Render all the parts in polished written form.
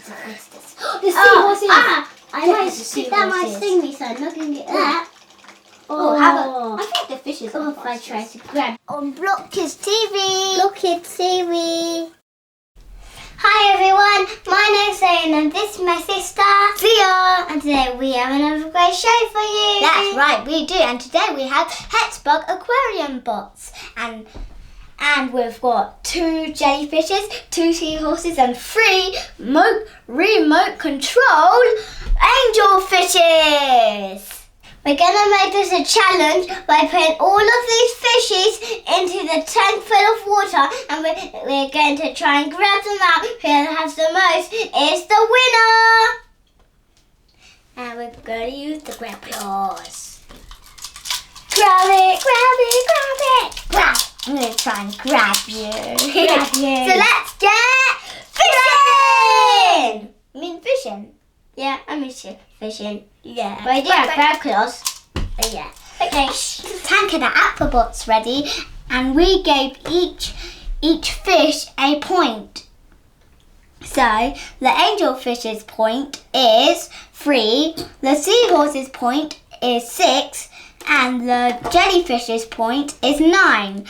What's this? The seahorses! I might stick that might sting me, so I'm not going to get that. I think the fish is Oh, if I try to grab on Block Kids TV. Block Kids TV. Hi everyone, my name's Zane and this is my sister Zia. And today we have another great show for you. That's right, we do. And today we have HEXBUG Aquarium bots. And we've got 2 jellyfishes, 2 seahorses and 3 remote control angel fishes. We're going to make this a challenge by putting all of these fishes into the tank full of water, and we're going to try and grab them out. Whoever has the most is the winner. And we're going to use the grab claws. Grab it, grab it, grab it. Grab. I'm going to try and grab you. Grab you. So let's get fishing! You mean fishing? Yeah, I miss you. Fishing. Yeah. But I do have grab claws. Yeah. Okay. The tank and the aquabots ready, and we gave each fish a point. So the angelfish's point is 3, the seahorse's point is 6, and the jellyfish's point is 9.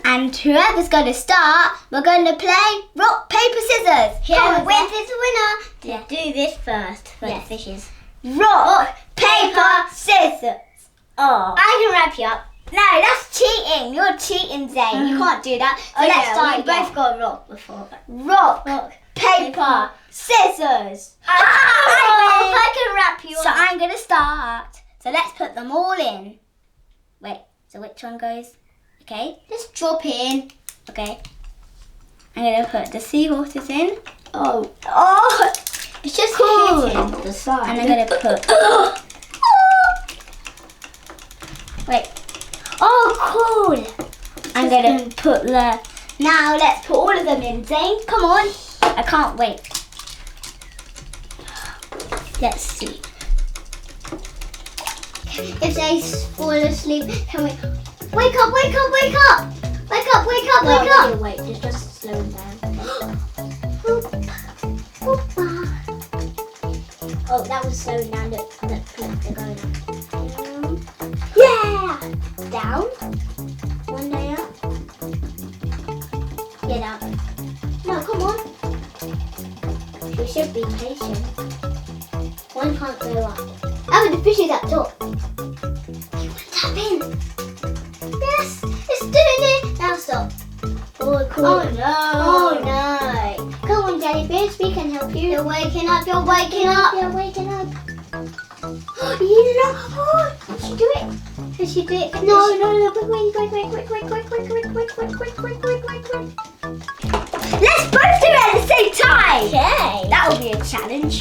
And whoever's going to start, we're going to play rock, paper, scissors. Whoever wins is the winner. Yeah. Do this first for the fishes. Rock, paper, scissors. Oh. I can wrap you up. No, that's cheating. You're cheating, Zane. You can't do that. So let's start we again. both got rock before. Rock, paper, scissors. I can wrap you So up. I'm going to start. So let's put them all in. Wait, so which one goes? Okay. Just drop in. Okay. I'm going to put the seahorses in. Oh. It's just Cool. hitting the side. And I'm going to put... Wait. Oh, cool. I'm going to put the... Now let's put all of them in, Zane. Come on. I can't wait. Let's see. If they fall asleep, can we... Wake up, wake up, wake up! Wake up, wake up, wake up! Wait, just slow them down. Oh, that was slowing down. Look, they're going up. Yeah! Down. One day up. Get up. No, come on. We should be patient. One can't go up. Oh, the fish is up top. Tap in. Yes, it's doing it. Now stop. Oh, cool. Oh no. Oh no. Come on, jellyfish, we can help you. You're waking up, you're waking up. You're waking up. You know. Oh, did she do it? Did she do it? No. Quick. Let's both do it at the same time. Okay. That will be a challenge.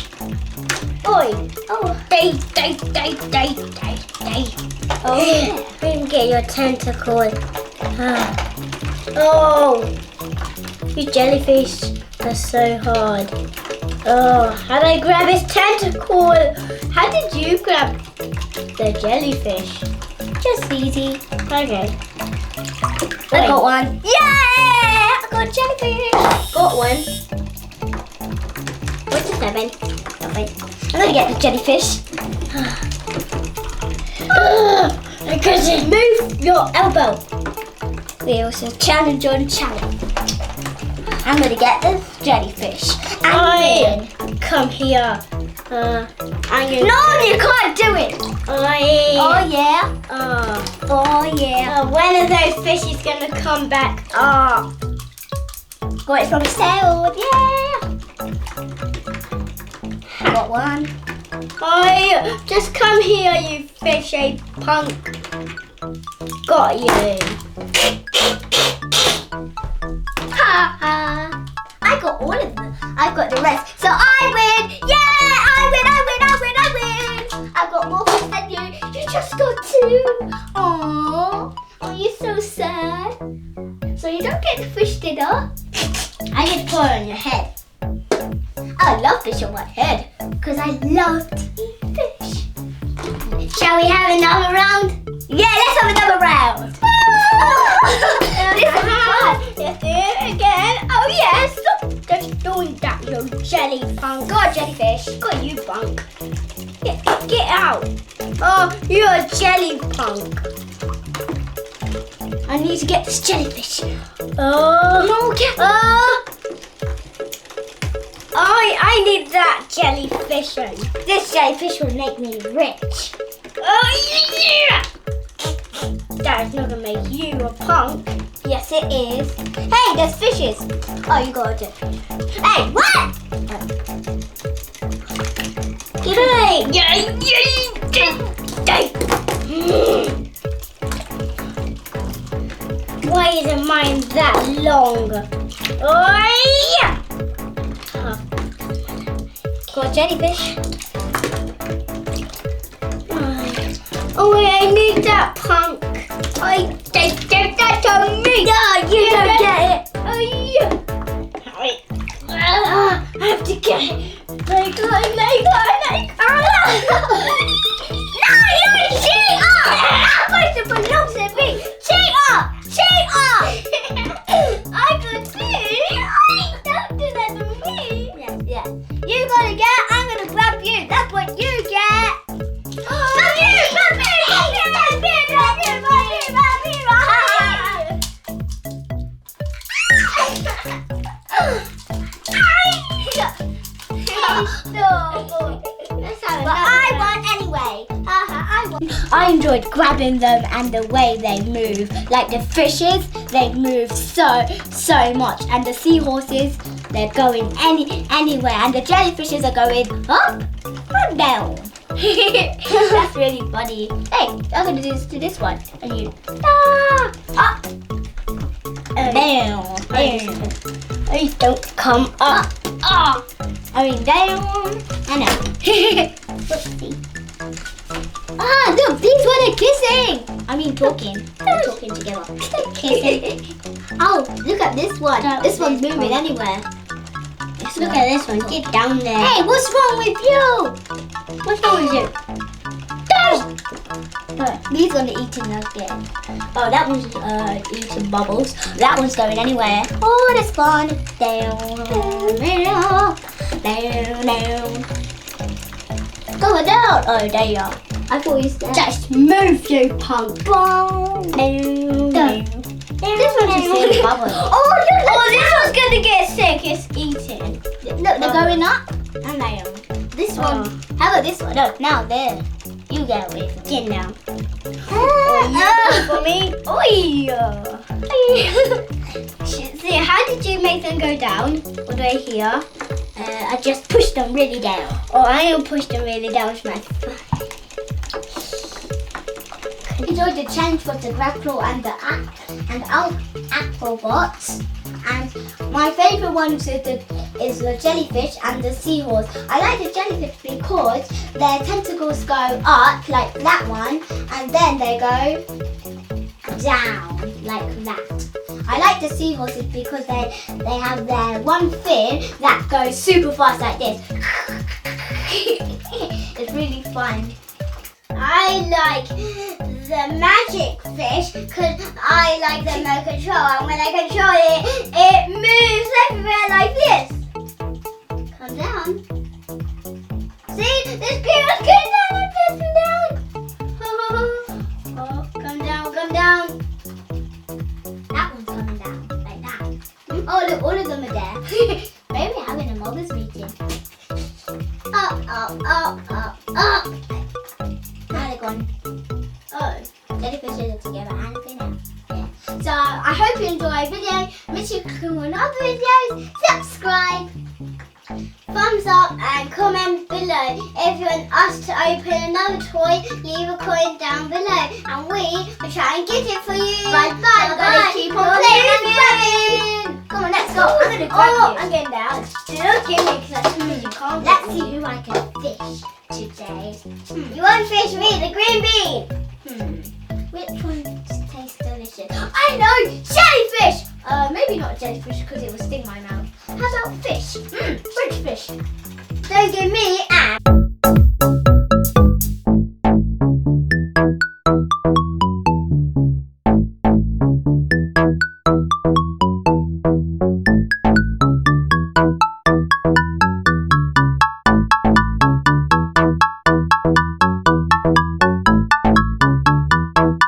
Oi. Oh. Day. Oh, yeah. Bring get your tentacle. Oh. You jellyfish are so hard. Oh, how do I grab his tentacle? How did you grab the jellyfish? Just easy. Okay. I got one. Yeah! I got a jellyfish. Got one. What's the 7? I'm gonna get the jellyfish. I couldn't move your elbow. We also challenge on challenge. I'm gonna get the jellyfish. Come here. No, you can't do it. Oh yeah. Oh yeah. When are those fishes gonna come back? Got it from sailed. Yeah. Got one. Just come here, you fishy punk. Got you. Ha ha. I got all of them. I got the rest. So I win. Yeah, I win. I've got more fish than you. You just got 2. Aww. Oh, you're so sad. So you don't get the fish dinner. I get to put it on your head. I love fish on my head because I love to eat fish. Shall we have another round? Yeah, let's have another round. This is fun. Let's do it again. Oh yes. Just do point that, you jelly punk. Go on, jellyfish. Got you, punk. Get out. Oh, you're a jelly punk. I need to get this jellyfish. Oh, I need that jellyfish. This jellyfish will make me rich. Oh, yeah. That's not gonna make you a punk. Yes, it is. Hey, there's fishes. Oh, you got it. Hey, what? Hey. Why isn't mine that long? Oh, yeah. Got jellyfish. Oh, wait, I need that punk. Take that to me. No, you don't get it. Oh, yeah. I have to get it. Let go. No, you cheat! I'm supposed to belong to me. Cheat! I could see. Don't do that to me. Yeah. You gotta get, I'm gonna grab you. That's what you get. I enjoyed grabbing them and the way they move. Like the fishes, they move so much. And the seahorses, they're going anywhere. And the jellyfishes are going up and down. That's really funny. Hey, I'm going to do this to this one. And you, up, down. Please don't come up. I mean down and up. Whoopsie. Look, these one are kissing. I mean talking. They're talking together. Kissing. Oh, look at this one. This one's moving anywhere. Look at this one. Get down there. Hey, what's wrong with you? What's wrong with you? These ones are eating again. Oh, that one's eating bubbles. That one's going anywhere. Oh, that's fun. Down. Go down. Oh, there you are. I thought you said. Just move, you punk. Down. This one's just eating bubbles. Oh, look. Oh, this one's gonna get sick. It's eating. Look, they're going up and down. This one. How about this one? No, now there. You get away from me. Get down. For me. See, how did you make them go down? All the way here. I just pushed them really down. Oh, I don't push them really down with my foot. Enjoyed the challenge for the Grab Claw and the Aquabots. And my favourite one is the jellyfish and the seahorse. I like the jellyfish because their tentacles go up like that one, and then they go down like that. I like the seahorses because they have their one fin that goes super fast like this. It's really fun. I like the magic fish because I like the remote control, and when I control it, it moves everywhere like this. Come down. See, this girl's going down like this and down. Oh, come down. That one's coming down like that. Oh, look, all of them are there. Maybe we're having a mother's meeting. Up. Now they're gone. Oh, jellyfishes are together and a fin out. Yeah. So I hope you enjoy the video. Make sure you click on other videos, subscribe, thumbs up, and comment below. If you want us to open another toy, leave a comment down below, and we will try and get it for you. Bye. Keep on playing. Come on, let's go. I'm gonna grab you. I'm getting down. Don't give me because that's something you can't. Let's see who I can fish today. You won't fish me, the green bean. Which one tastes delicious? I know, jellyfish. Maybe not jellyfish because it will sting my mouth. How about fish? French fish. Don't give me